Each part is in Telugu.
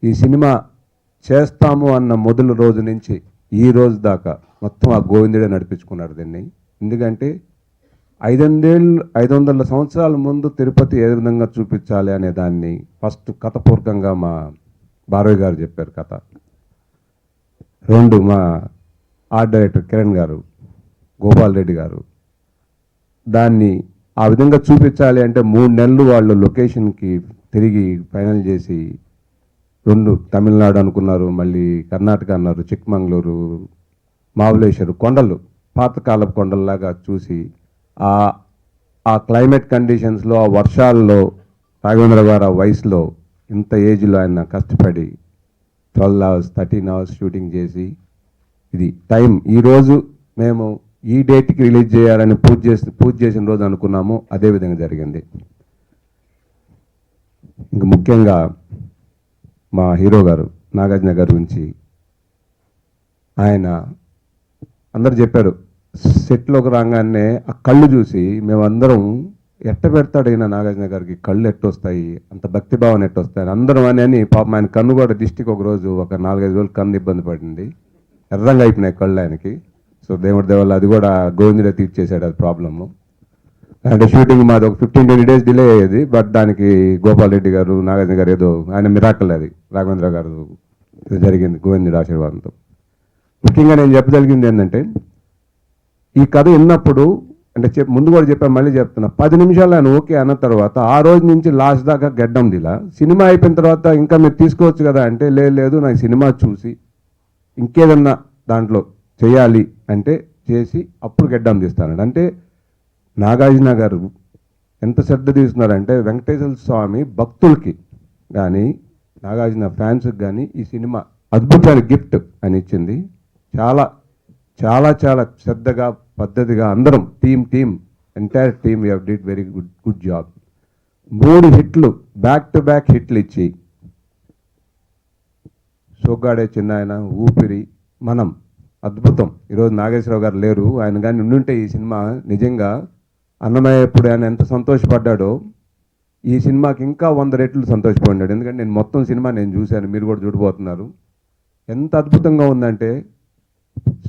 ఈ సినిమా చేస్తాము అన్న మొదలు రోజు నుంచి ఈ రోజు దాకా మొత్తం ఆ గోవిందుడే నడిపించుకున్నాడు దీన్ని. ఎందుకంటే 500 సంవత్సరాల ముందు తిరుపతి ఏ విధంగా చూపించాలి అనే దాన్ని ఫస్ట్ కథపూర్వకంగా మా భారవి గారు చెప్పారు కథ. 2 మా ఆర్ట్ డైరెక్టర్ కిరణ్ గారు, గోపాల్ రెడ్డి గారు దాన్ని ఆ విధంగా చూపించాలి అంటే 3 నెలలు వాళ్ళు లొకేషన్కి తిరిగి ఫైనల్ చేసి 2 తమిళనాడు అనుకున్నారు, మళ్ళీ కర్ణాటక అన్నారు, చిక్మంగళూరు, మావులేశ్వరు కొండలు, పాతకాలపు కొండల్లాగా చూసి ఆ క్లైమేట్ కండిషన్స్లో, ఆ వర్షాల్లో రాఘవేంద్ర గారు ఆ వయసులో ఇంత ఏజ్లో ఆయన కష్టపడి 12 అవర్స్ 13 అవర్స్ షూటింగ్ చేసి ఇది టైం ఈరోజు మేము ఈ డేట్కి రిలీజ్ చేయాలని పూజ చేసిన రోజు అనుకున్నాము, అదే విధంగా జరిగింది. ఇంక ముఖ్యంగా మా హీరో గారు నాగార్జున గారి గురించి ఆయన అందరు చెప్పారు, సెట్లోకి రాగానే ఆ కళ్ళు చూసి మేమందరం ఎట్ట పెడతాడు అయినా నాగార్జున గారికి కళ్ళు ఎట్టొస్తాయి, అంత భక్తిభావం ఎట్టొస్తాయి అందరం అని పాపం ఆయన కన్ను కూడా దిష్టికి ఒకరోజు ఒక 4-5 రోజులు కన్ను ఇబ్బంది పడింది, ఎర్రంగా అయిపోయినాయి కళ్ళు ఆయనకి. సో దేవుడి దేవల్ల అది కూడా గోవిందుడే తీర్చేశాడు అది ప్రాబ్లము. అంటే షూటింగ్ మాది ఒక 15-20 డేస్ డిలే అయ్యేది, బట్ దానికి గోపాల్ రెడ్డి గారు, నాగార్జున గారు ఏదో ఆయన మిరాకల్ అది రాఘవేంద్ర గారు ఇది జరిగింది గోవిందుడి ఆశీర్వాదంతో. ముఖ్యంగా నేను చెప్పగలిగింది ఏంటంటే ఈ కథ విన్నప్పుడు అంటే ముందు కూడా చెప్పాను, మళ్ళీ చెప్తున్నా, 10 నిమిషాలు ఆయన ఓకే అన్న తర్వాత ఆ రోజు నుంచి లాస్ట్ దాకా గడ్డం దిలా. సినిమా అయిపోయిన తర్వాత ఇంకా మీరు తీసుకోవచ్చు కదా అంటే లేదు నాకు సినిమా చూసి ఇంకేదన్నా దాంట్లో చేయాలి అంటే చేసి అప్పుడు గడ్డం తీస్తానండి. అంటే నాగార్జున గారు ఎంత శ్రద్ధ తీసుకున్నారంటే వెంకటేశ్వర స్వామి భక్తులకి కానీ నాగార్జున ఫ్యాన్స్కి కానీ ఈ సినిమా అద్భుతమైన గిఫ్ట్ అని ఇచ్చింది. చాలా చాలా చాలా శ్రద్ధగా పద్ధతిగా అందరం team entire team we did very good job. 3 హిట్లు బ్యాక్ టు బ్యాక్ హిట్లు ఇచ్చి సోగ్గాడే చిన్నాయన, ఊపిరి, మనం అద్భుతం. ఈరోజు నాగేశ్వరరావు గారు లేరు, ఆయన కానీ ఉండుంటే ఈ సినిమా నిజంగా అన్నమయ్య ఎప్పుడు ఆయన ఎంత సంతోషపడ్డాడో ఈ సినిమాకి ఇంకా 100 రెట్లు సంతోషపడ్డాడు. ఎందుకంటే నేను మొత్తం సినిమా నేను చూశాను, మీరు కూడా చూడబోతున్నారు. ఎంత అద్భుతంగా ఉందంటే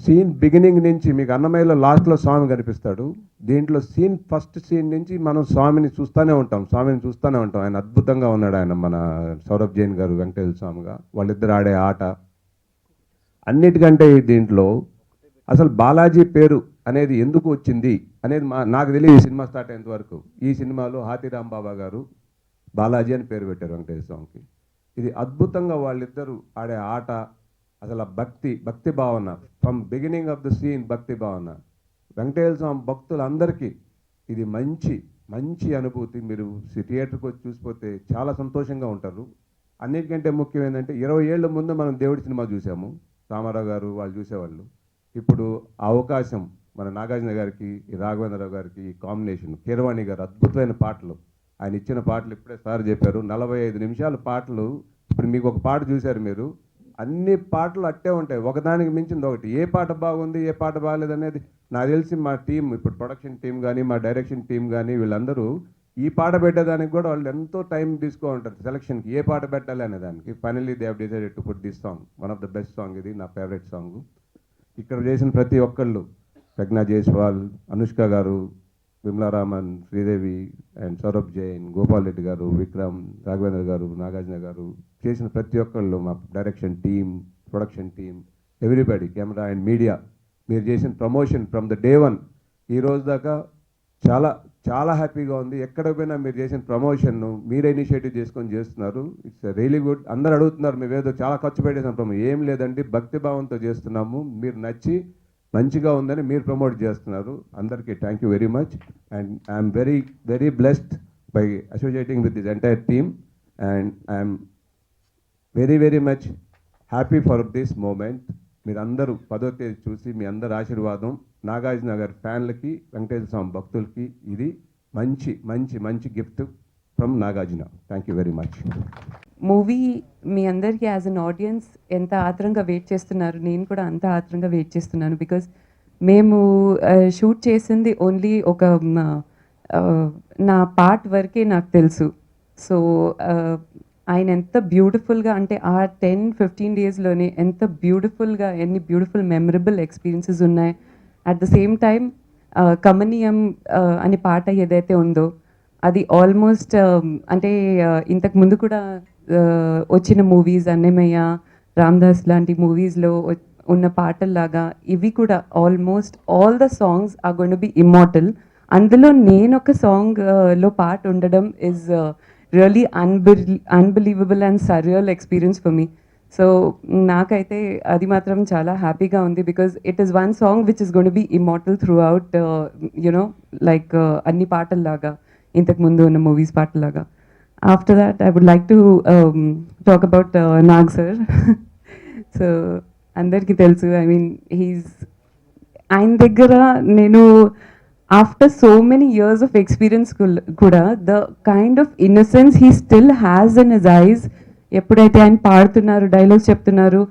సీన్ బిగినింగ్ నుంచి మీకు అన్నమయ్యలో లాస్ట్లో స్వామి కనిపిస్తాడు, దీంట్లో ఫస్ట్ సీన్ నుంచి మనం స్వామిని చూస్తూనే ఉంటాం. ఆయన అద్భుతంగా ఉన్నాడు. ఆయన మన సౌరభ్ జైన్ గారు వెంకటేశ్వర స్వామిగా వాళ్ళిద్దరు ఆడే ఆట అన్నిటికంటే దీంట్లో అసలు బాలాజీ పేరు అనేది ఎందుకు వచ్చింది అనేది నాకు తెలియదు ఈ సినిమా స్టార్ట్ అయ్యేంత వరకు. ఈ సినిమాలో హాతీరామ్ బాబా గారు బాలాజీ అని పేరు పెట్టారు వెంకటేశ్వర స్వామికి. ఇది అద్భుతంగా వాళ్ళిద్దరూ ఆడే ఆట, అసలు భక్తి భావన from beginning of the scene, భక్తి భావన వెంకటేశ్వర స్వామి భక్తులందరికీ ఇది మంచి అనుభూతి. మీరు థియేటర్కి వచ్చి చూసిపోతే చాలా సంతోషంగా ఉంటారు. అన్నిటికంటే ముఖ్యం ఏంటంటే 20 ఏళ్ల ముందు మనం దేవుడి సినిమా చూసాము, రామారావు గారు వాళ్ళు చూసేవాళ్ళు. ఇప్పుడు ఆ అవకాశం మన నాగార్జున గారికి, రాఘవేంద్రరావు గారికి ఈ కాంబినేషన్, కీరవాణి గారు అద్భుతమైన పాటలు, ఆయన ఇచ్చిన పాటలు ఇప్పుడే సార్ చెప్పారు 45 నిమిషాల పాటలు. ఇప్పుడు మీకు ఒక పాట చూశారు మీరు, అన్ని పాటలు అట్టే ఉంటాయి, ఒకదానికి మించింది ఒకటి. ఏ పాట బాగుంది ఏ పాట బాగలేదు అనేది నాకు తెలిసి మా టీం, ఇప్పుడు ప్రొడక్షన్ టీం కానీ మా డైరెక్షన్ టీం కానీ వీళ్ళందరూ ఈ పాట పెట్టేదానికి కూడా వాళ్ళు ఎంతో టైం తీసుకో ఉంటారు సెలక్షన్కి, ఏ పాట పెట్టాలి అనే దానికి. Finally they have decided to put this song, one of the best song, ఇది నా ఫేవరెట్ సాంగ్. ఇక్కడ చేసిన ప్రతి ఒక్కళ్ళు, ప్రజ్ఞా జైస్వాల్, అనుష్క గారు, విమలారామన్, శ్రీదేవి అండ్ సౌరభ్ జైన్, గోపాల్ రెడ్డి గారు, విక్రమ్, రాఘవేంద్ర గారు, నాగార్జున గారు, చేసిన ప్రతి ఒక్కళ్ళు, మా direction team, production team, everybody, camera and media, మీరు చేసిన ప్రమోషన్ ఫ్రమ్ ద డే 1 ఈ రోజు దాకా చాలా చాలా హ్యాపీగా ఉంది. ఎక్కడ పోయినా మీరు చేసిన ప్రమోషన్ను మీరే ఇనిషియేటివ్ చేసుకొని చేస్తున్నారు. It's really good. అందరు అడుగుతున్నారు మేము ఏదో చాలా ఖర్చు పెట్టేసాం ప్రమోషన్, ఏం లేదండి, భక్తిభావంతో చేస్తున్నాము, మీరు నచ్చి మంచిగా ఉందని మీరు ప్రమోట్ చేస్తున్నారు. అందరికీ thank you very much and I'm very blessed by associating with this entire team and I'm very much happy for this moment. మీరందరూ 10వ తేదీ చూసి మీ అందరి ఆశీర్వాదం నాగార్జున గారి ఫ్యాన్లకి, వెంకటేశ్వర స్వామి భక్తులకి ఇది మంచి gift from Nagarjuna. Thank you very much. Movie మీ అందరికీ యాజ్ అన్ ఆడియన్స్ ఎంత ఆత్రంగా వెయిట్ చేస్తున్నారు, నేను కూడా అంత ఆత్రంగా వెయిట్ చేస్తున్నాను. బికాజ్ మేము షూట్ చేసింది ఓన్లీ ఒక నా పార్ట్ వరకే నాకు తెలుసు. సో ఆయన ఎంత బ్యూటిఫుల్గా అంటే ఆ 10-15 డేస్లోనే ఎంత బ్యూటిఫుల్గా ఎన్ని బ్యూటిఫుల్ మెమరబుల్ ఎక్స్పీరియన్సెస్ ఉన్నాయి. అట్ ద సేమ్ టైం కమనీయం అనే పాట ఏదైతే ఉందో అది ఆల్మోస్ట్ అంటే ఇంతకు ముందు కూడా వచ్చిన మూవీస్ అన్నమయ్య, రామ్దాస్ లాంటి మూవీస్లో ఉన్న పాటల్లాగా ఇవి కూడా almost all the songs are going to be immortal. అందులో నేను ఒక సాంగ్ లో పాట ఉండడం is really unbelievable and surreal experience for me. So నాకైతే అది మాత్రం చాలా హ్యాపీగా ఉంది because it is one song which is gonna immortal throughout you know like అన్ని పాటల్లాగా ఇంతకు ముందు ఉన్న మూవీస్ పాటల్లాగా. After that I would like to talk about Nag sir. So అందరికీ తెలుసు, ఐ మీన్ ఆయన దగ్గర నేను after so many years of experience కూడా the kind of innocence he still has in his eyes. ఎప్పుడైతే ఆయన పాడుతున్నారు, డైలాగ్స్ చెప్తున్నారు,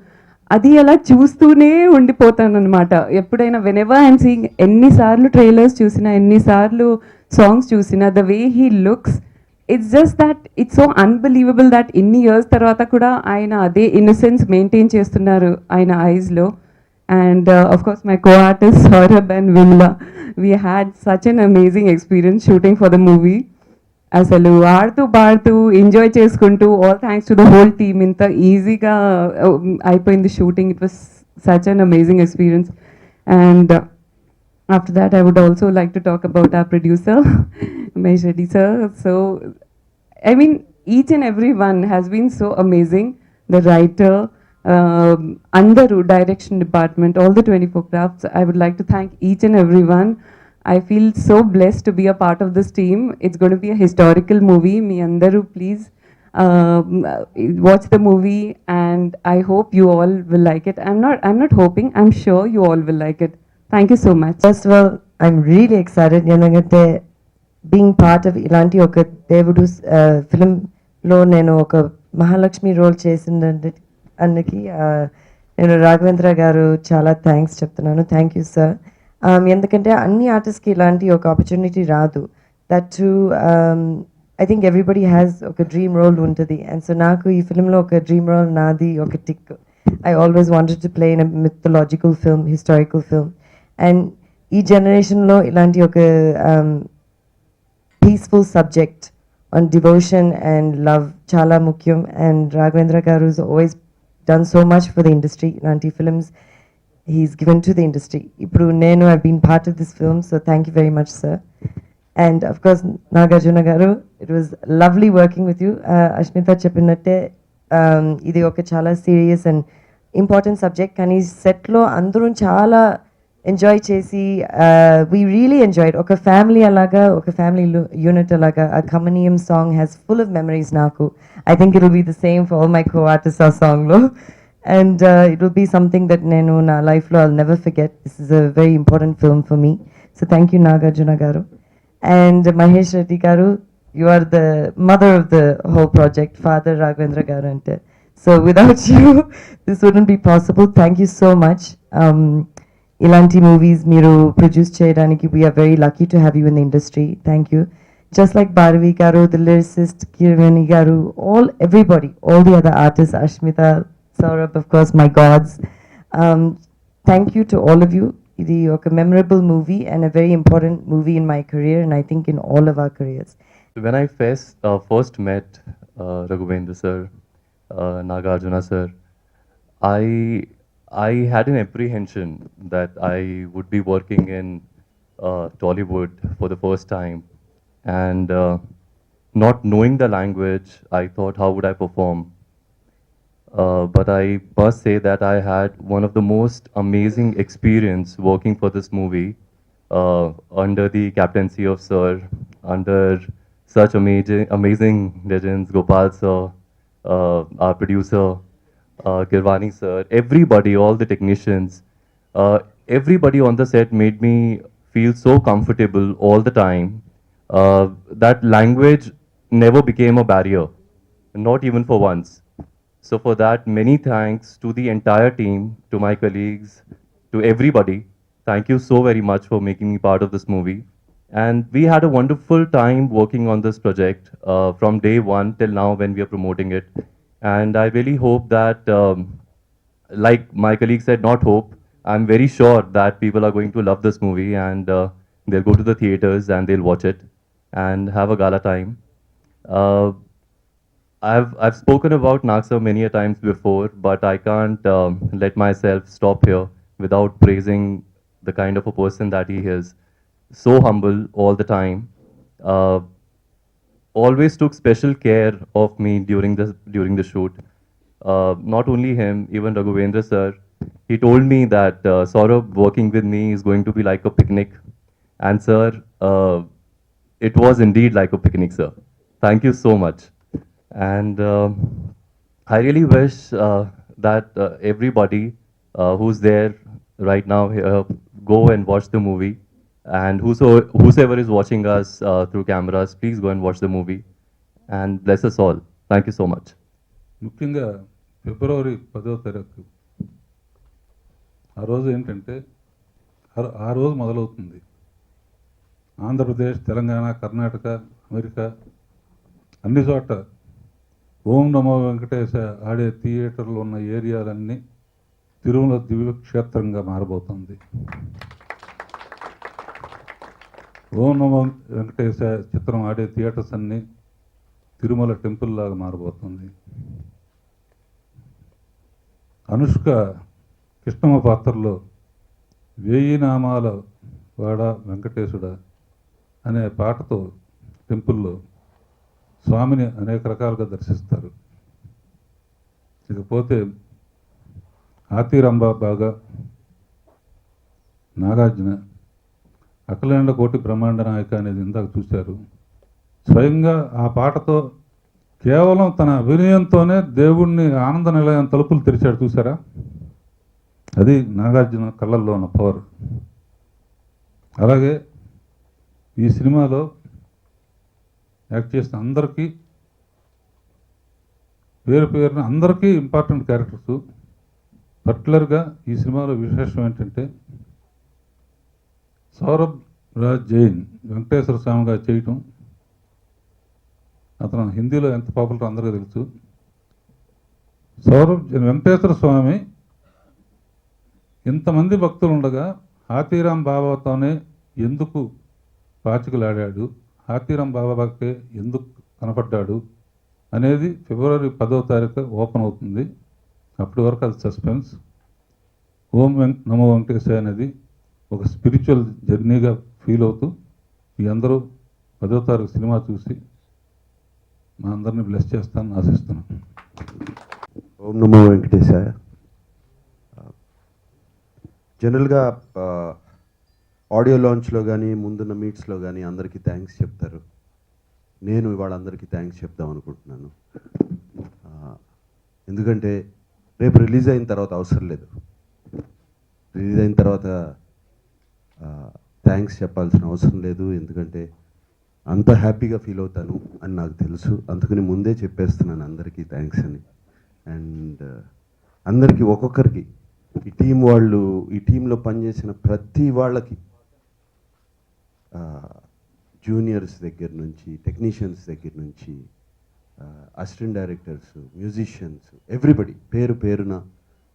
అది అలా చూస్తూనే ఉండిపోతాను అనమాట. ఎప్పుడైనా వెనెవర్ ఐఎమ్ సీయింగ్, ఎన్నిసార్లు ట్రైలర్స్ చూసినా, ఎన్నిసార్లు సాంగ్స్ చూసినా, the way he looks, it's just that it's so unbelievable that ఇన్ని ఇయర్స్ తర్వాత కూడా ఆయన అదే ఇన్నసెన్స్ మెయింటైన్ చేస్తున్నారు ఆయన ఐస్లో. And of course, my co-artists Saurabh and Vimla, we had such an amazing experience shooting for the movie. అసలు ఆడుతూ పాడుతూ ఎంజాయ్ చేసుకుంటూ all thanks to the whole team ఇంత ఈజీగా అయిపోయింది shooting. It was such an amazing experience. And after that I would also like to talk about our producer Mahesh Reddy sir. So I mean, each and every one has been so amazing. The writer, under direction department, all the 24 crafts, I would like to thank each and every one. I feel so blessed to be a part of this team. It's going to be a historical movie. Me andaru, please watch the movie, and I hope you all will like it. I'm not hoping, I'm sure you all will like it. Thank you so much. First of all I'm really excited, ఎందుకంటే బీయింగ్ పార్ట్ ఆఫ్ ఇలాంటి ఒక దేవుడు ఫిలింలో నేను ఒక మహాలక్ష్మి రోల్ చేసిందంటే అందుకి నేను రాఘవేంద్ర గారు చాలా థ్యాంక్స్ చెప్తున్నాను. Thank you sir. ఎందుకంటే అన్ని ఆర్టిస్ట్కి ఇలాంటి ఒక ఆపర్చునిటీ రాదు. That to I think everybody has ఒక డ్రీమ్ రోల్ ఉంటుంది. అండ్ సో నాకు ఈ ఫిలింలో ఒక డ్రీమ్ రోల్ నాది ఒక tick. I always wanted to play in a mythological film, historical film. And ఈ జనరేషన్లో ఇలాంటి ఒక peaceful subject on devotion and love చాలా ముఖ్యం. అండ్ రాఘవేంద్ర గారు is always done so much for the industry. Ilanti films he's given to the industry. Ippudu nenu I've been part of this film, so thank you very much, sir. And of course, Nagarjuna garu, it was lovely working with you. Ashmita cheppinatte idi oka chala serious and important subject, kani set lo andarum chala enjoy chesi we really enjoyed. Oka family alaga, oka family unit alaga. A Kamaniyam song has full of memories naku. I think it will be the same for all my co-artists our song lo. And it will be something that nenu na life lo I'll never forget. This is a very important film for me. So thank you, Nagarjuna garu. And Mahesh Reddy garu, you are the mother of the whole project, Father Raghavendra garu ante. So without you, this wouldn't be possible. Thank you so much. Ilanti movies మీరు ప్రొడ్యూస్ చేయడానికి we are very lucky to have you in the industry. Thank you. Just like Bharvi garu, the lyricist, Kirvani garu, everybody, all the other artists, Ashmita, Saurabh, of course, my gods. Thank you to all of you. Idi oka memorable movie and a very important movie in my career, and I think in all of our careers. When I first met Raghavendra sir, Nagarjuna sir, I had an apprehension that I would be working in Tollywood for the first time, and not knowing the language, I thought, how would I perform? But I must say that I had one of the most amazing experience working for this movie under the captaincy of Sir, under such amazing legends, Gopal sir, our producer, Kirvani sir, everybody, all the technicians, everybody on the set made me feel so comfortable all the time. That language never became a barrier, not even for once. So for that, many thanks to the entire team, to my colleagues, to everybody. Thank you so very much for making me part of this movie. And we had a wonderful time working on this project from day one till now when we are promoting it. And I really hope that, like my colleague said, not hope, I'm very sure that people are going to love this movie and they'll go to the theaters and they'll watch it and have a gala time. Uh, I've spoken about Naksar many a times before, but I can't let myself stop here without praising the kind of a person that he is. So humble all the time. Uh, Always took special care of me during the shoot. Not only him, even Raghavendra sir. He told me that Saurabh working with me is going to be like a picnic. And sir, it was indeed like a picnic, sir. Thank you so much. And I really wish that everybody who's there right now here go and watch the movie. And whosoever is watching us through cameras, please go and watch the movie. And bless us all. Thank you so much. ముఖ్యంగా ఫిబ్రవరి 10వ తారీఖు ఆ రోజు ఏంటంటే ఆ రోజు మొదలవుతుంది ఆంధ్రప్రదేశ్, తెలంగాణ, కర్ణాటక, అమెరికా అన్ని చోట్ల ఓం నమో వెంకటేశ ఆడే థియేటర్లు ఉన్న ఏరియాలన్నీ తిరుమల దివ్యక్షేత్రంగా మారబోతుంది. ఓం నమో వెంకటేశ చిత్రం ఆడే థియేటర్స్ అన్నీ తిరుమల టెంపుల్ లాగా మారబోతుంది. అనుష్క కృష్ణమ్మ పాత్రలో 1000 నామాల వాడ వెంకటేశుడా అనే పాటతో టెంపుల్లో స్వామిని అనేక రకాలుగా దర్శిస్తారు. ఇకపోతే ఆతిరంబ బాగా నాగార్జున అఖిలాండ కోటి బ్రహ్మాండ నాయక అనేది ఇందాక చూశారు. స్వయంగా ఆ పాటతో కేవలం తన అభినయంతోనే దేవుణ్ణి ఆనంద నిలయం తలుపులు తెరిచాడు. చూసారా? అది నాగార్జున కళ్ళల్లో ఉన్న పవర్. అలాగే ఈ సినిమాలో యాక్ట్ చేసిన అందరికీ పేరున అందరికీ ఇంపార్టెంట్ క్యారెక్టర్స్. పర్టికులర్గా ఈ సినిమాలో విశేషం ఏంటంటే సౌరభ్ రాజ్ జైన్ వెంకటేశ్వర స్వామిగా చేయటం. అతను హిందీలో ఎంత పాపులర్ అందరికీ తెలుసు. వెంకటేశ్వర స్వామి ఇంతమంది భక్తులు ఉండగా హాతీరాం బాబాతోనే ఎందుకు పాచికలాడాడు, హాతీరాం బాబాకే ఎందుకు కనపడ్డాడు అనేది ఫిబ్రవరి 10వ తారీఖు ఓపెన్ అవుతుంది. అప్పటి వరకు అది సస్పెన్స్. ఓం నమో వెంకటేశ్వర అనేది ఒక స్పిరిచువల్ జర్నీగా ఫీల్ అవుతూ మీ అందరూ 10వ తారీఖు సినిమా చూసి మా అందరినీ బ్లెస్ చేస్తానని ఆశిస్తున్నాను. ఓం నమో వెంకటేశాయ. జనరల్గా ఆడియో లాంచ్లో కానీ ముందున్న మీట్స్లో కానీ అందరికీ థ్యాంక్స్ చెప్తారు. నేను ఇవాళ అందరికీ థ్యాంక్స్ చెప్దాం అనుకుంటున్నాను. ఎందుకంటే రేపు రిలీజ్ అయిన తర్వాత అవసరం లేదు. రిలీజ్ అయిన తర్వాత థ్యాంక్స్ చెప్పాల్సిన అవసరం లేదు. ఎందుకంటే అంత హ్యాపీగా ఫీల్ అవుతాను అని నాకు తెలుసు. అందుకని ముందే చెప్పేస్తున్నాను అందరికీ థ్యాంక్స్ అని. అండ్ అందరికీ ఒక్కొక్కరికి ఈ టీం వాళ్ళు, ఈ టీంలో పనిచేసిన ప్రతి వాళ్ళకి, జూనియర్స్ దగ్గర నుంచి టెక్నీషియన్స్ దగ్గర నుంచి అసిస్టెంట్ డైరెక్టర్స్, మ్యూజిషియన్స్, ఎవ్రీబడి పేరు పేరున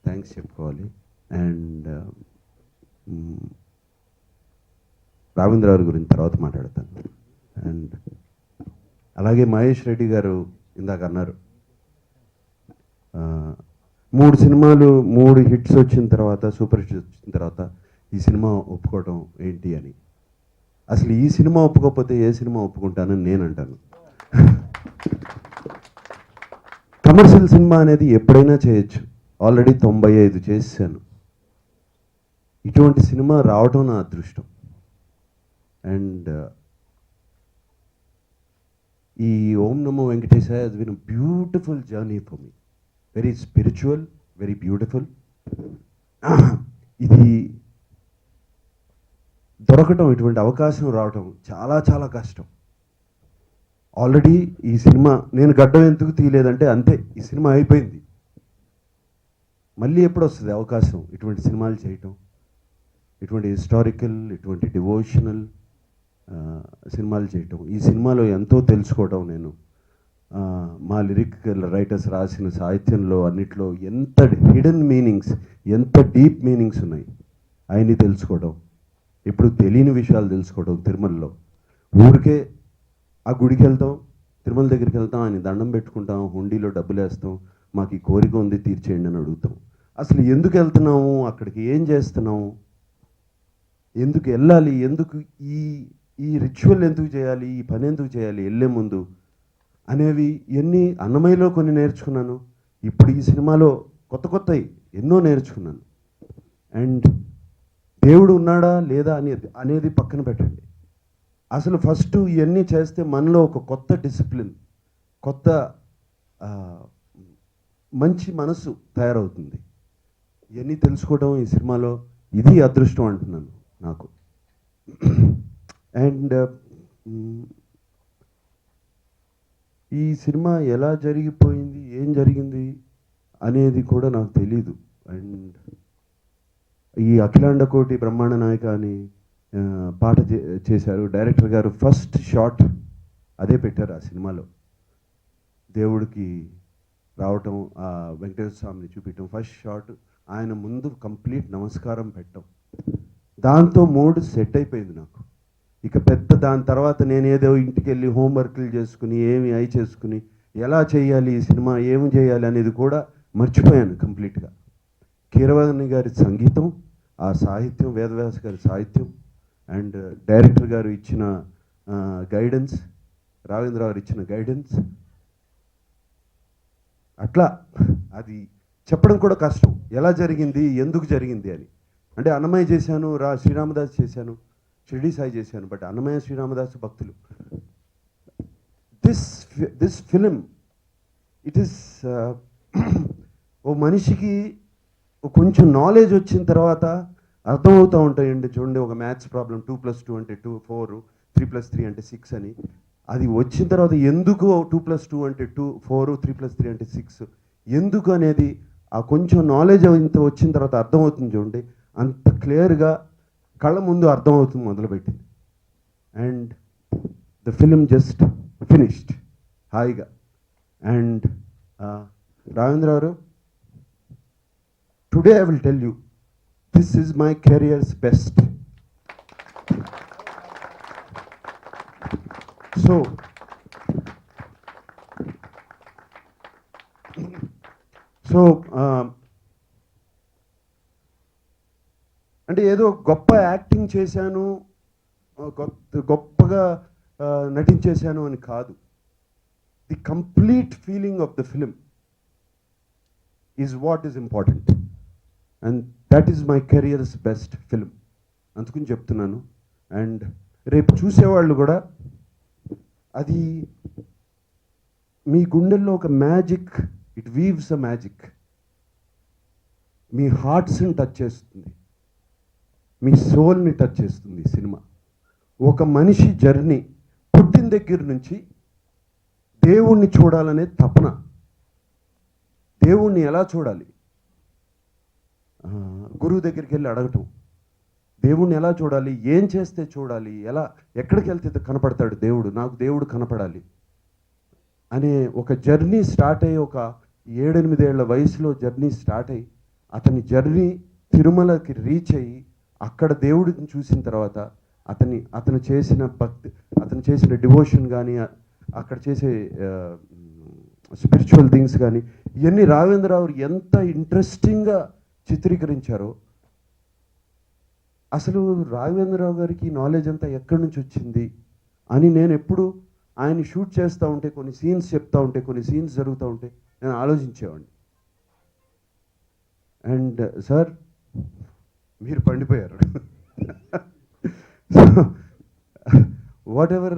థ్యాంక్స్ చెప్పుకోవాలి. అండ్ రాఘవేంద్ర గారి గురించి తర్వాత మాట్లాడతాను. అండ్ అలాగే మహేష్ రెడ్డి గారు ఇందాక అన్నారు 3 సినిమాలు 3 హిట్స్ వచ్చిన తర్వాత, సూపర్ హిట్స్ వచ్చిన తర్వాత ఈ సినిమా ఒప్పుకోవడం ఏంటి అని. అసలు ఈ సినిమా ఒప్పుకోకపోతే ఏ సినిమా ఒప్పుకుంటానని నేను అంటాను. కమర్షియల్ సినిమా అనేది ఎప్పుడైనా చేయొచ్చు. ఆల్రెడీ 95 చేశాను. ఇటువంటి సినిమా రావడం నా అదృష్టం. అండ్ ఈ ఓం నమో వెంకటేశాయ has been a beautiful journey for me. Very spiritual, very beautiful. ఇది దొరకటం, ఇటువంటి అవకాశం రావటం చాలా చాలా కష్టం. ఆల్రెడీ ఈ సినిమా నేను గడ్డం ఎందుకు తీయలేదంటే అంతే, ఈ సినిమా అయిపోయింది. మళ్ళీ ఎప్పుడు వస్తుంది అవకాశం ఇటువంటి సినిమాలు చేయటం, ఇటువంటి హిస్టారికల్, ఇటువంటి డివోషనల్, సినిమాలు చేయటం, ఈ సినిమాలో ఎంతో తెలుసుకోవటం నేను. మా లిరికల్ రైటర్స్ రాసిన సాహిత్యంలో అన్నిట్లో ఎంత హిడెన్ మీనింగ్స్, ఎంత డీప్ మీనింగ్స్ ఉన్నాయి ఆయన్ని తెలుసుకోవడం, ఇప్పుడు తెలియని విషయాలు తెలుసుకోవడం. తిరుమలలో ఊరికే ఆ గుడికి వెళ్తాం, తిరుమల దగ్గరికి వెళ్తాం, ఆయన దండం పెట్టుకుంటాం, హుండీలో డబ్బులు వేస్తాం, మాకు ఈ కోరిక ఉంది తీర్చేయండి అని అడుగుతాం. అసలు ఎందుకు వెళ్తున్నాము అక్కడికి, ఏం చేస్తున్నాము, ఎందుకు వెళ్ళాలి, ఎందుకు ఈ ఈ రిచువల్ ఎందుకు చేయాలి, ఈ పని ఎందుకు చేయాలి వెళ్ళే ముందు అనేవి ఎన్ని అన్నమయ్యలో కొన్ని నేర్చుకున్నాను. ఇప్పుడు ఈ సినిమాలో కొత్తవి ఎన్నో నేర్చుకున్నాను. అండ్ దేవుడు ఉన్నాడా లేదా అనేది పక్కన పెట్టండి. అసలు ఫస్ట్ ఇవన్నీ చేస్తే మనలో ఒక కొత్త డిసిప్లిన్, కొత్త మంచి మనసు తయారవుతుంది. ఇవన్నీ తెలుసుకోవడం ఈ సినిమాలో ఇది అదృష్టం అంటున్నాను నాకు. అండ్ ఈ సినిమా ఎలా జరిగిపోయింది, ఏం జరిగింది అనేది కూడా నాకు తెలీదు. అండ్ ఈ అఖిలాండ కోటి బ్రహ్మాండ నాయక అని పాట చేశారు డైరెక్టర్ గారు. ఫస్ట్ షాట్ అదే పెట్టారు ఆ సినిమాలో, దేవుడికి రావటం, ఆ వెంకటేశ్వర స్వామిని చూపించడం. ఫస్ట్ షాట్ ఆయన ముందు కంప్లీట్ నమస్కారం పెట్టడం, దాంతో మూడ్ సెట్ అయిపోయింది నాకు. ఇక పెద్ద దాని తర్వాత నేను ఏదో ఇంటికి వెళ్ళి హోంవర్క్లు చేసుకుని ఏమి అయి చేసుకుని ఎలా చేయాలి ఈ సినిమా, ఏమి చేయాలి అనేది కూడా మర్చిపోయాను కంప్లీట్గా. కీరవాణి గారి సంగీతం, ఆ సాహిత్యం, వేదవ్యాస గారి సాహిత్యం, అండ్ డైరెక్టర్ గారు ఇచ్చిన గైడెన్స్, రాఘవేంద్ర గారు ఇచ్చిన గైడెన్స్, అట్లా అది చెప్పడం కూడా కష్టం, ఎలా జరిగింది, ఎందుకు జరిగింది అని. అంటే అన్నమయ్య చేశాను, శ్రీరామదాస్ చేశాను, షిరిడి సాయి చేశాను, బట్ అన్నమయ్య శ్రీరామదాసు భక్తులు. దిస్ ఫిలిం ఇట్ ఈస్ ఓ మనిషికి కొంచెం నాలెడ్జ్ వచ్చిన తర్వాత అర్థమవుతూ ఉంటాయండి. చూడండి, ఒక మ్యాథ్స్ ప్రాబ్లం 2+2 అంటే 2 4, 3+3 అంటే 6 అని, అది వచ్చిన తర్వాత ఎందుకు 2+2 అంటే 2 4, 3+3 అంటే 6 ఎందుకు అనేది ఆ కొంచెం నాలెడ్జ్ ఇంత వచ్చిన తర్వాత అర్థమవుతుంది. చూడండి, అంత క్లియర్గా కళ్ళ ముందు అర్థమవుతుంది మొదలుపెట్టింది. And the film just finished హాయిగా. అండ్ రాఘవేంద్ర గారు, today I will tell you, this is my careers best. So అంటే ఏదో గొప్ప యాక్టింగ్ చేశాను, గొప్పగా నటించేశాను అని కాదు. The complete feeling of the film is what is important, and that is my careers best film. అందుకని చెప్తున్నాను. అండ్ రేపు చూసేవాళ్ళు కూడా అది మీ గుండెల్లో ఒక magic, it weaves a magic, మీ హార్ట్స్ని టచ్ చేస్తుంది, మీ సోల్ని టచ్ చేస్తుంది ఈ సినిమా. ఒక మనిషి జర్నీ పుట్టిన దగ్గర నుంచి దేవుణ్ణి చూడాలనే తపన, దేవుణ్ణి ఎలా చూడాలి, గురువు దగ్గరికి వెళ్ళి అడగటం, దేవుణ్ణి ఎలా చూడాలి, ఏం చేస్తే చూడాలి, ఎలా ఎక్కడికి వెళ్తే కనపడతాడు దేవుడు, నాకు దేవుడు కనపడాలి అనే ఒక జర్నీ స్టార్ట్ అయ్యి, ఒక 7-8 ఏళ్ల వయసులో జర్నీ స్టార్ట్ అయ్యి, అతని జర్నీ తిరుమలకి రీచ్ అయ్యి అక్కడ దేవుడిని చూసిన తర్వాత అతను చేసిన భక్తి, అతను చేసిన డివోషన్ కానీ, అక్కడ చేసే స్పిరిచువల్ థింగ్స్ కానీ, ఇవన్నీ రాఘవేంద్రరావు ఎంత ఇంట్రెస్టింగ్గా చిత్రీకరించారో. అసలు రాఘవేంద్రరావు గారికి నాలెడ్జ్ అంతా ఎక్కడి నుంచి వచ్చింది అని నేను ఎప్పుడు ఆయన షూట్ చేస్తూ ఉంటే, కొన్ని సీన్స్ చెప్తూ ఉంటే, కొన్ని సీన్స్ జరుగుతూ ఉంటే నేను ఆలోచించేవాడిని. అండ్ సార్, మీరు పండిపోయారు. వాట్ ఎవర్,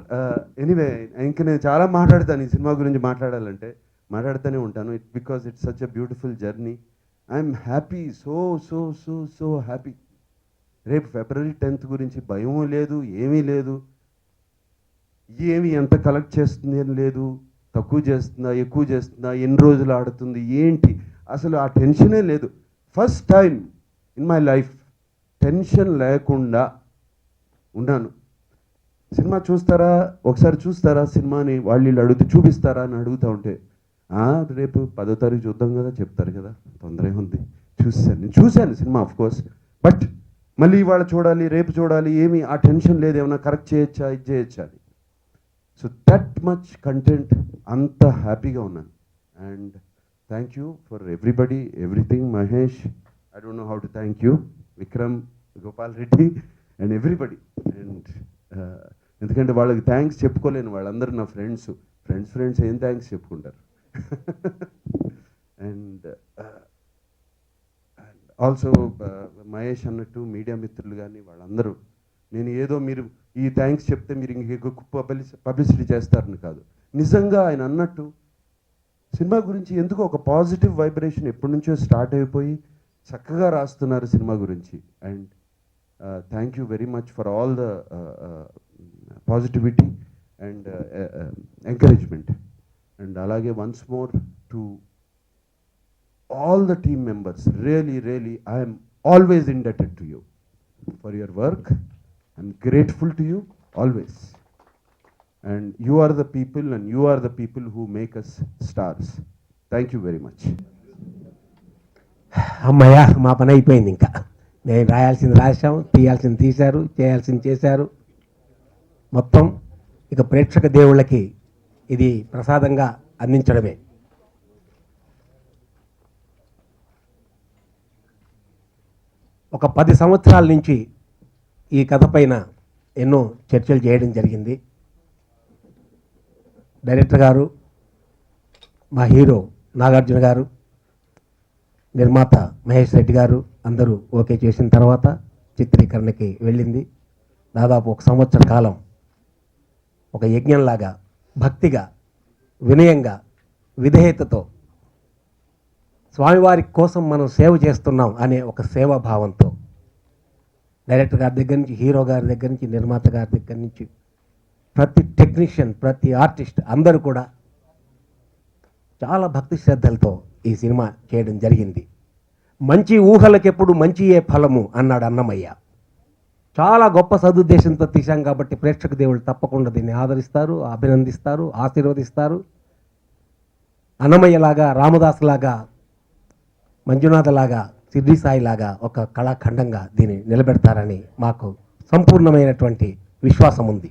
ఎనీవే, ఇంకా నేను చాలా మాట్లాడతాను ఈ సినిమా గురించి. మాట్లాడుతూనే ఉంటాను. Because it's such a beautiful journey. I'm happy, so so so so happy. రేపు February 10th గురించి భయం లేదు, ఏమీ లేదు. ఏమి ఎంత కలెక్ట్ చేస్తుంది అని లేదు, తక్కువ చేస్తుందా, ఎక్కువ చేస్తుందా, ఎన్ని రోజులు ఆడుతుంది ఏంటి, అసలు ఆ టెన్షనే లేదు. First time in my life tension లేకుండా ఉన్నాను. సినిమా చూస్తారా, ఒకసారి చూస్తారా సినిమాని, వాళ్ళు వీళ్ళు అడిగితే చూపిస్తారా అని అడుగుతూ ఉంటే రేపు 10వ తారీఖు చూద్దాం కదా చెప్తారు కదా, తొందర ఏముంది. నేను చూశాను సినిమా ఆఫ్ కోర్స్, బట్ మళ్ళీ ఇవాళ చూడాలి రేపు చూడాలి ఏమి ఆ టెన్షన్ లేదు, ఏమైనా కరెక్ట్ చేయొచ్చా ఇది చేయొచ్చా అని. సో దట్ మచ్ కంటెంట్, అంత హ్యాపీగా ఉన్నాను. And thank you for everybody, everything. Mahesh, I don't know how to thank you. Vikram, Gopal Reddy and everybody. And ఎందుకంటే వాళ్ళకి థ్యాంక్స్ చెప్పుకోలేను, వాళ్ళందరూ నా ఫ్రెండ్స్ ఏం థ్యాంక్స్ చెప్పుకుంటారు. అండ్ ఆల్సో మహేష్ అన్నట్టు మీడియా మిత్రులు కానీ వాళ్ళందరూ, నేను ఏదో మీరు ఈ థ్యాంక్స్ చెప్తే మీరు ఇంకెక్కువ పబ్లిసిటీ చేస్తారని కాదు, నిజంగా ఆయన అన్నట్టు సినిమా గురించి ఎందుకు ఒక పాజిటివ్ వైబ్రేషన్ ఎప్పటి నుంచో స్టార్ట్ అయిపోయి చక్కగా రాస్తున్నారు సినిమా గురించి. And thank you very much for all the positivity and encouragement. And అలాగే once more to all the team members, really I am always indebted to you for your work. I'm grateful to you always, and you are the people and you are the people who make us stars. Thank you very much. అమ్మయ్య, మా పని అయిపోయింది. ఇంకా నేను రాయాల్సింది రాశాం, తీయాల్సింది తీశారు, చేయాల్సింది చేశారు. మొత్తం ఇక ప్రేక్షక దేవుళ్ళకి ఇది ప్రసాదంగా అందించడమే. ఒక 10 సంవత్సరాల నుంచి ఈ కథ పైన ఎన్నో చర్చలు చేయడం జరిగింది. డైరెక్టర్ గారు, మా హీరో నాగార్జున గారు, నిర్మాత మహేష్ రెడ్డి గారు అందరూ ఓకే చేసిన తర్వాత చిత్రీకరణకి వెళ్ళింది. దాదాపు 1 సంవత్సర కాలం ఒక యజ్ఞంలాగా భక్తిగా, వినయంగా, విధేయతతో స్వామివారి కోసం మనం సేవ చేస్తున్నాం అనే ఒక సేవా భావంతో డైరెక్టర్ గారి దగ్గర నుంచి, హీరో గారి దగ్గర నుంచి, నిర్మాత గారి దగ్గర నుంచి ప్రతి టెక్నీషియన్, ప్రతి ఆర్టిస్ట్ అందరూ కూడా చాలా భక్తి శ్రద్ధలతో ఈ సినిమా చేయడం జరిగింది. మంచి ఊహలకెప్పుడు మంచియే ఫలము అన్నాడు అన్నమయ్య. చాలా గొప్ప సదుద్దేశంతో తీశాం కాబట్టి ప్రేక్షక దేవుళ్ళు తప్పకుండా దీన్ని ఆదరిస్తారు, అభినందిస్తారు, ఆశీర్వదిస్తారు. అన్నమయ్యలాగా, రామదాసులాగా, మంజునాథలాగా, సిద్ధి సాయిలాగా ఒక కళాఖండంగా దీన్ని నిలబెడతారని మాకు సంపూర్ణమైనటువంటి విశ్వాసం ఉంది.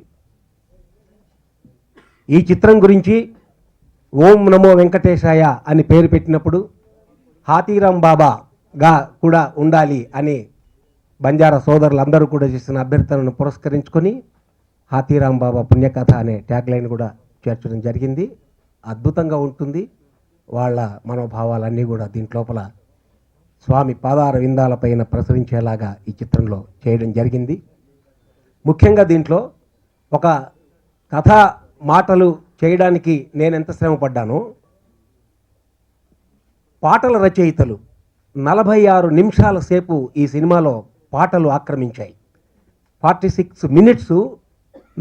ఈ చిత్రం గురించి ఓం నమో వెంకటేశాయ అని పేరు పెట్టినప్పుడు హాతీరాం బాబాగా కూడా ఉండాలి అని బంజారా సోదరులందరూ కూడా చేసిన అభ్యర్థనను పురస్కరించుకొని హాతీరాం బాబా పుణ్యకథ అనే ట్యాగ్లైన్ కూడా చేర్చడం జరిగింది. అద్భుతంగా ఉంటుంది. వాళ్ళ మనోభావాలన్నీ కూడా దీంట్లోపల స్వామి పాదార విందాలపైన ప్రసరించేలాగా ఈ చిత్రంలో చేయడం జరిగింది. ముఖ్యంగా దీంట్లో ఒక కథా మాటలు చేయడానికి నేను ఎంత శ్రమ పడ్డానో, పాటల రచయితలు 46 నిమిషాల సేపు ఈ సినిమాలో పాటలు ఆక్రమించాయి. 46 మినిట్స్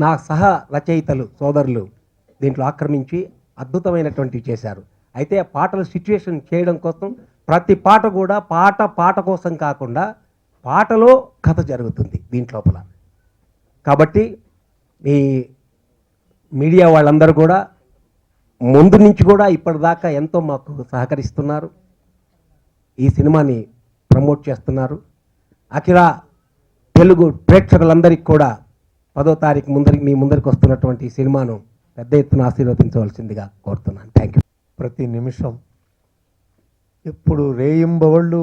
నా సహ రచయితలు సోదరులు దీంట్లో ఆక్రమించి అద్భుతమైనటువంటివి చేశారు. అయితే ఆ పాటల సిచ్యువేషన్ చేయడం కోసం ప్రతి పాట కూడా పాట కోసం కాకుండా పాటలో కథ జరుగుతుంది దీంట్లోపల. కాబట్టి ఈ మీడియా వాళ్ళందరూ కూడా ముందు నుంచి కూడా ఇప్పటిదాకా ఎంతో మాకు సహకరిస్తున్నారు, ఈ సినిమాని ప్రమోట్ చేస్తున్నారు. అఖిల తెలుగు ప్రేక్షకులందరికీ కూడా 10వ తారీఖు మీ ముందరికి వస్తున్నటువంటి ఈ సినిమాను పెద్ద ఎత్తున ఆశీర్వదించవలసిందిగా కోరుతున్నాను. Thank you. ప్రతి నిమిషం ఎప్పుడు రేయింబవళ్ళు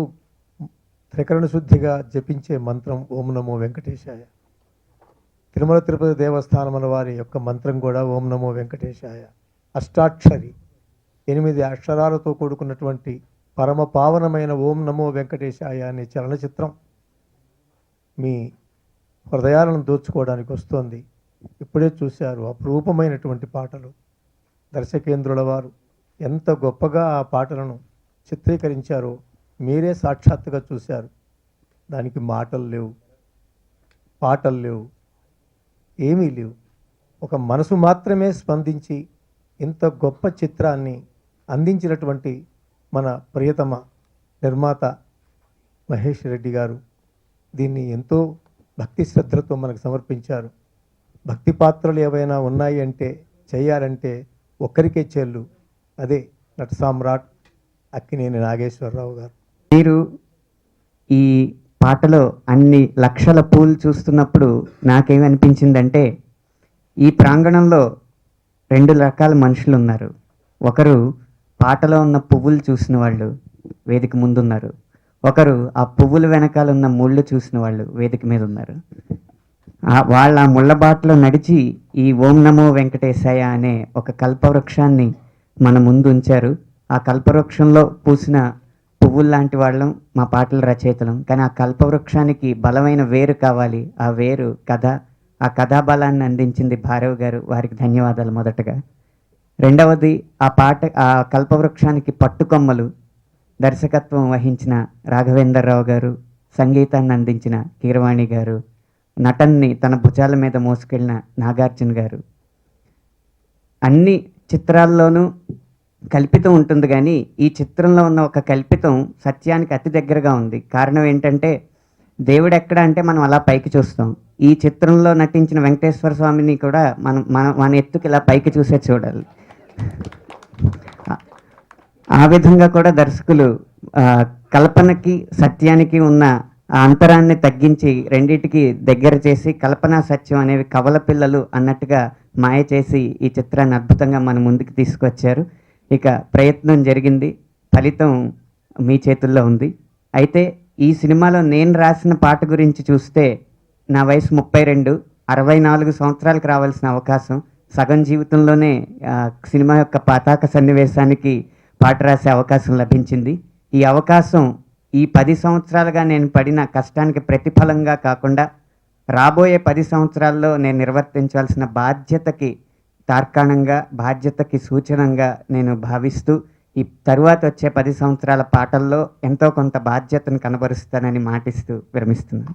త్రికరణ శుద్ధిగా జపించే మంత్రం ఓం నమో వెంకటేశాయ. తిరుమల తిరుపతి దేవస్థానముల వారి యొక్క మంత్రం కూడా ఓం నమో వెంకటేశాయ. అష్టాక్షరి 8 అక్షరాలతో కూడుకున్నటువంటి పరమ పావనమైన ఓం నమో వెంకటేశాయ అనే చలనచిత్రం మీ హృదయాలను దోచుకోవడానికి వస్తోంది. ఇప్పుడే చూశారు అపురూపమైనటువంటి పాటలు. దర్శకేంద్రుల వారు ఎంత గొప్పగా ఆ పాటలను చిత్రీకరించారో మీరే సాక్షాత్తుగా చూశారు. దానికి మాటలు లేవు, పాటలు లేవు, ఏమీ లేవు. ఒక మనసు మాత్రమే స్పందించి ఇంత గొప్ప చిత్రాన్ని అందించినటువంటి మన ప్రియతమ నిర్మాత మహేష్ రెడ్డి గారు దీన్ని ఎంతో భక్తి శ్రద్ధలతో మనకు సమర్పించారు. భక్తి పాత్రలు ఏవైనా ఉన్నాయి అంటే చేయాలంటే ఒక్కరికే చెల్లు, అదే నట సామ్రాట్ అక్కినేని నాగేశ్వరరావు గారు. మీరు ఈ పాటలో అన్ని లక్షల పూలు చూస్తున్నప్పుడు నాకేమనిపించిందంటే, ఈ ప్రాంగణంలో 2 రకాల మనుషులు ఉన్నారు. ఒకరు పాటలో ఉన్న పువ్వులు చూసిన వాళ్ళు వేదిక ముందున్నారు, ఒకరు ఆ పువ్వుల వెనకాల ఉన్న ముళ్ళు చూసిన వాళ్ళు వేదిక మీద ఉన్నారు. వాళ్ళ ముళ్ళ బాటలో నడిచి ఈ ఓం నమో వెంకటేశాయ అనే ఒక కల్పవృక్షాన్ని మన ముందు ఉంచారు. ఆ కల్పవృక్షంలో పూసిన పువ్వులు లాంటి వాళ్ళం మా పాటల రచయితలం. కానీ ఆ కల్పవృక్షానికి బలమైన వేరు కావాలి. ఆ వేరు కథ, ఆ కథాబలాన్ని అందించింది భారవ్ గారు, వారికి ధన్యవాదాలు మొదటగా. రెండవది ఆ కల్పవృక్షానికి పట్టుకొమ్మలు దర్శకత్వం వహించిన రాఘవేంద్రరావు గారు, సంగీతాన్ని అందించిన కీరవాణి గారు, నటన్ని తన భుజాల మీద మోసుకెళ్ళిన నాగార్జున గారు. అన్ని చిత్రాల్లోనూ కల్పితం ఉంటుంది, కానీ ఈ చిత్రంలో ఉన్న ఒక కల్పితం సత్యానికి అతి దగ్గరగా ఉంది. కారణం ఏంటంటే, దేవుడు ఎక్కడ అంటే మనం అలా పైకి చూస్తాం. ఈ చిత్రంలో నటించిన వెంకటేశ్వర స్వామిని కూడా మన ఎత్తుకి ఇలా పైకి చూసే చూడాలి. ఆ విధంగా కూడా దర్శకులు కల్పనకి సత్యానికి ఉన్న ఆ అంతరాన్ని తగ్గించి రెండింటికి దగ్గర చేసి కల్పన సత్యం అనేవి కవల పిల్లలు అన్నట్టుగా మాయ చేసి ఈ చిత్రాన్ని అద్భుతంగా మన ముందుకు తీసుకొచ్చారు. ఇక ప్రయత్నం జరిగింది, ఫలితం మీ చేతుల్లో ఉంది. అయితే ఈ సినిమాలో నేను రాసిన పాట గురించి చూస్తే, నా వయసు 32, 64 సంవత్సరాలకు రావాల్సిన అవకాశం సగం జీవితంలోనే సినిమా యొక్క పతాక సన్నివేశానికి పాట రాసే అవకాశం లభించింది. ఈ అవకాశం ఈ 10 సంవత్సరాలుగా నేను పడిన కష్టానికి ప్రతిఫలంగా కాకుండా రాబోయే 10 సంవత్సరాల్లో నేను నిర్వర్తించాల్సిన బాధ్యతకి తార్కాణంగా, బాధ్యతకి సూచనంగా నేను భావిస్తూ ఈ తరువాత వచ్చే 10 సంవత్సరాల పాటల్లో ఎంతో కొంత బాధ్యతను కనబరుస్తానని మాటిస్తూ విరమిస్తున్నాను.